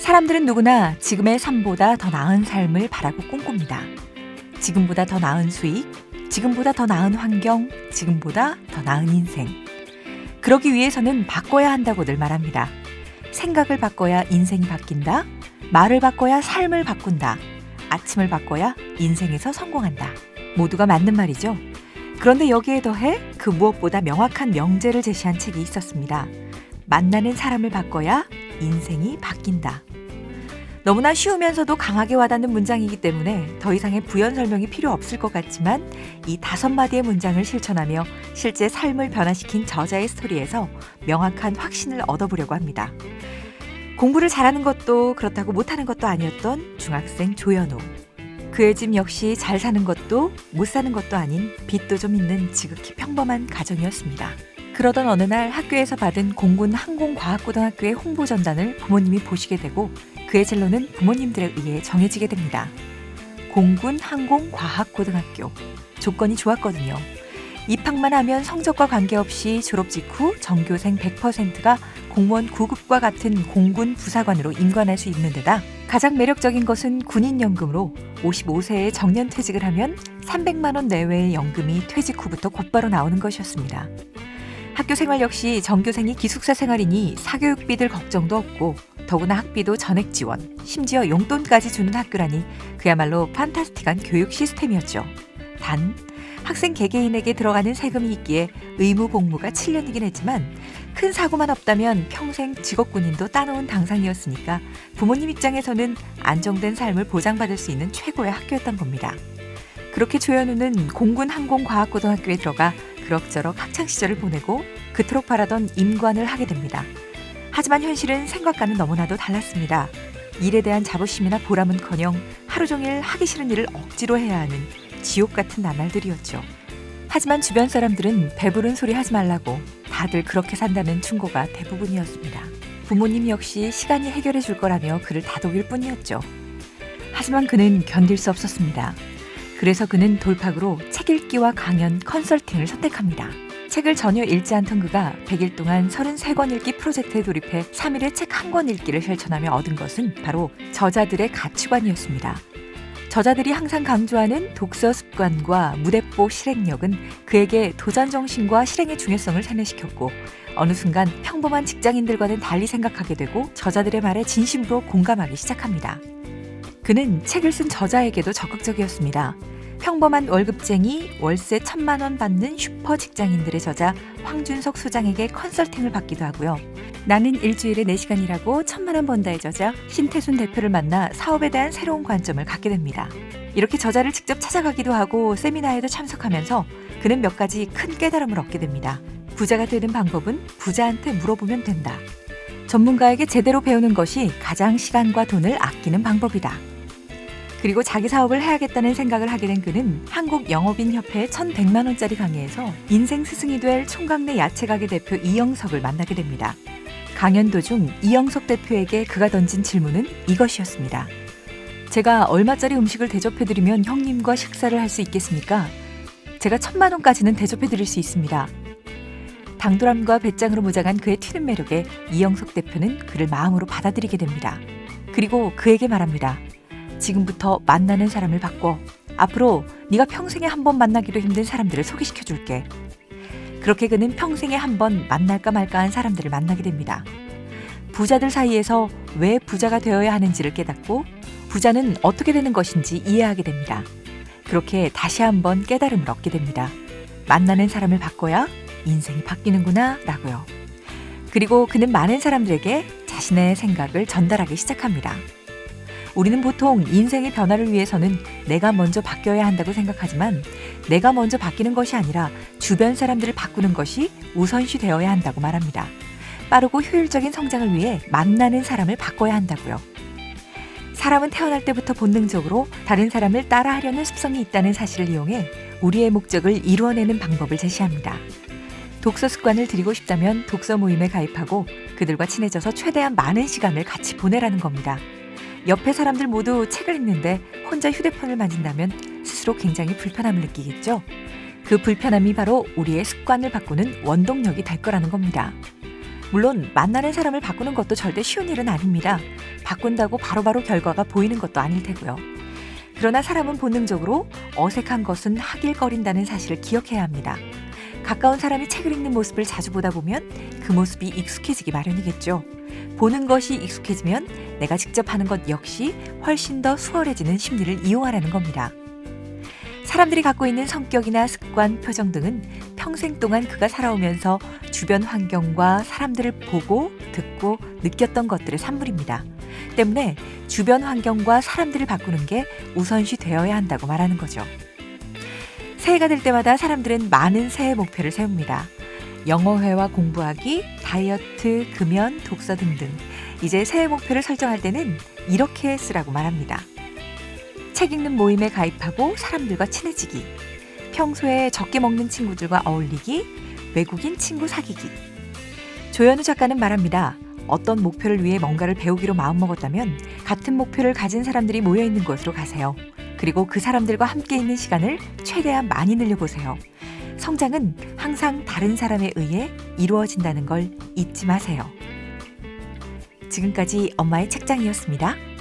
사람들은 누구나 지금의 삶보다 더 나은 삶을 바라고 꿈꿉니다. 지금보다 더 나은 수익, 지금보다 더 나은 환경, 지금보다 더 나은 인생. 그러기 위해서는 바꿔야 한다고들 말합니다. 생각을 바꿔야 인생이 바뀐다. 말을 바꿔야 삶을 바꾼다. 아침을 바꿔야 인생에서 성공한다. 모두가 맞는 말이죠. 그런데 여기에 더해 그 무엇보다 명확한 명제를 제시한 책이 있었습니다. 만나는 사람을 바꿔야 인생이 바뀐다. 너무나 쉬우면서도 강하게 와닿는 문장이기 때문에 더 이상의 부연 설명이 필요 없을 것 같지만 이 5마디의 문장을 실천하며 실제 삶을 변화시킨 저자의 스토리에서 명확한 확신을 얻어보려고 합니다. 공부를 잘하는 것도 그렇다고 못하는 것도 아니었던 중학생 조현우. 그의 집 역시 잘 사는 것도 못 사는 것도 아닌 빚도 좀 있는 지극히 평범한 가정이었습니다. 그러던 어느 날 학교에서 받은 공군 항공과학고등학교의 홍보전단을 부모님이 보시게 되고 그의 진로는 부모님들에 의해 정해지게 됩니다. 공군 항공과학고등학교. 조건이 좋았거든요. 입학만 하면 성적과 관계없이 졸업 직후 전교생 100%가 공무원 9급과 같은 공군 부사관으로 임관할 수 있는 데다 가장 매력적인 것은 군인연금으로 55세에 정년퇴직을 하면 300만 원 내외의 연금이 퇴직 후부터 곧바로 나오는 것이었습니다. 학교 생활 역시 전교생이 기숙사 생활이니 사교육비들 걱정도 없고 더구나 학비도 전액 지원, 심지어 용돈까지 주는 학교라니 그야말로 판타스틱한 교육 시스템이었죠. 단, 학생 개개인에게 들어가는 세금이 있기에 의무 복무가 7년이긴 했지만 큰 사고만 없다면 평생 직업군인도 따놓은 당상이었으니까 부모님 입장에서는 안정된 삶을 보장받을 수 있는 최고의 학교였던 겁니다. 그렇게 조현우는 공군 항공과학고등학교에 들어가 그럭저럭 학창시절을 보내고 그토록 바라던 임관을 하게 됩니다. 하지만 현실은 생각과는 너무나도 달랐습니다. 일에 대한 자부심이나 보람은커녕 하루 종일 하기 싫은 일을 억지로 해야 하는 지옥 같은 나날들이었죠. 하지만 주변 사람들은 배부른 소리 하지 말라고 다들 그렇게 산다는 충고가 대부분이었습니다. 부모님 역시 시간이 해결해 줄 거라며 그를 다독일 뿐이었죠. 하지만 그는 견딜 수 없었습니다. 그래서 그는 돌파구로 책 읽기와 강연, 컨설팅을 선택합니다. 책을 전혀 읽지 않던 그가 100일 동안 33권 읽기 프로젝트에 돌입해 3일에 책 한 권 읽기를 실천하며 얻은 것은 바로 저자들의 가치관이었습니다. 저자들이 항상 강조하는 독서 습관과 무대뽀 실행력은 그에게 도전 정신과 실행의 중요성을 세뇌시켰고 어느 순간 평범한 직장인들과는 달리 생각하게 되고 저자들의 말에 진심으로 공감하기 시작합니다. 그는 책을 쓴 저자에게도 적극적이었습니다. 평범한 월급쟁이 월세 1,000만 원 받는 슈퍼 직장인들의 저자 황준석 소장에게 컨설팅을 받기도 하고요. 나는 일주일에 4시간 일하고 1,000만 원 번다의 저자 신태순 대표를 만나 사업에 대한 새로운 관점을 갖게 됩니다. 이렇게 저자를 직접 찾아가기도 하고 세미나에도 참석하면서 그는 몇 가지 큰 깨달음을 얻게 됩니다. 부자가 되는 방법은 부자한테 물어보면 된다. 전문가에게 제대로 배우는 것이 가장 시간과 돈을 아끼는 방법이다. 그리고 자기 사업을 해야겠다는 생각을 하게 된 그는 한국영업인협회 1,100만 원짜리 강의에서 인생 스승이 될 총각내 야채가게 대표 이영석을 만나게 됩니다. 강연 도중 이영석 대표에게 그가 던진 질문은 이것이었습니다. 제가 얼마짜리 음식을 대접해드리면 형님과 식사를 할 수 있겠습니까? 제가 1,000만 원까지는 대접해드릴 수 있습니다. 당돌함과 배짱으로 무장한 그의 튀는 매력에 이영석 대표는 그를 마음으로 받아들이게 됩니다. 그리고 그에게 말합니다. 지금부터 만나는 사람을 바꿔. 앞으로 네가 평생에 한 번 만나기도 힘든 사람들을 소개시켜줄게. 그렇게 그는 평생에 한 번 만날까 말까한 사람들을 만나게 됩니다. 부자들 사이에서 왜 부자가 되어야 하는지를 깨닫고 부자는 어떻게 되는 것인지 이해하게 됩니다. 그렇게 다시 한 번 깨달음을 얻게 됩니다. 만나는 사람을 바꿔야 인생이 바뀌는구나 라고요. 그리고 그는 많은 사람들에게 자신의 생각을 전달하기 시작합니다. 우리는 보통 인생의 변화를 위해서는 내가 먼저 바뀌어야 한다고 생각하지만 내가 먼저 바뀌는 것이 아니라 주변 사람들을 바꾸는 것이 우선시 되어야 한다고 말합니다. 빠르고 효율적인 성장을 위해 만나는 사람을 바꿔야 한다고요. 사람은 태어날 때부터 본능적으로 다른 사람을 따라하려는 습성이 있다는 사실을 이용해 우리의 목적을 이루어내는 방법을 제시합니다. 독서 습관을 들이고 싶다면 독서 모임에 가입하고 그들과 친해져서 최대한 많은 시간을 같이 보내라는 겁니다. 옆에 사람들 모두 책을 읽는데 혼자 휴대폰을 만진다면 스스로 굉장히 불편함을 느끼겠죠. 그 불편함이 바로 우리의 습관을 바꾸는 원동력이 될 거라는 겁니다. 물론 만나는 사람을 바꾸는 것도 절대 쉬운 일은 아닙니다. 바꾼다고 바로바로 결과가 보이는 것도 아닐 테고요. 그러나 사람은 본능적으로 어색한 것은 하길거린다는 사실을 기억해야 합니다. 가까운 사람이 책을 읽는 모습을 자주 보다 보면 그 모습이 익숙해지기 마련이겠죠. 보는 것이 익숙해지면 내가 직접 하는 것 역시 훨씬 더 수월해지는 심리를 이용하라는 겁니다. 사람들이 갖고 있는 성격이나 습관, 표정 등은 평생 동안 그가 살아오면서 주변 환경과 사람들을 보고, 듣고, 느꼈던 것들의 산물입니다. 때문에 주변 환경과 사람들을 바꾸는 게 우선시 되어야 한다고 말하는 거죠. 새해가 될 때마다 사람들은 많은 새해 목표를 세웁니다. 영어회화 공부하기, 다이어트, 금연, 독서 등등. 이제 새해 목표를 설정할 때는 이렇게 쓰라고 말합니다. 책 읽는 모임에 가입하고 사람들과 친해지기, 평소에 적게 먹는 친구들과 어울리기, 외국인 친구 사귀기. 조현우 작가는 말합니다. 어떤 목표를 위해 뭔가를 배우기로 마음먹었다면 같은 목표를 가진 사람들이 모여있는 곳으로 가세요. 그리고 그 사람들과 함께 있는 시간을 최대한 많이 늘려보세요. 성장은 항상 다른 사람에 의해 이루어진다는 걸 잊지 마세요. 지금까지 엄마의 책장이었습니다.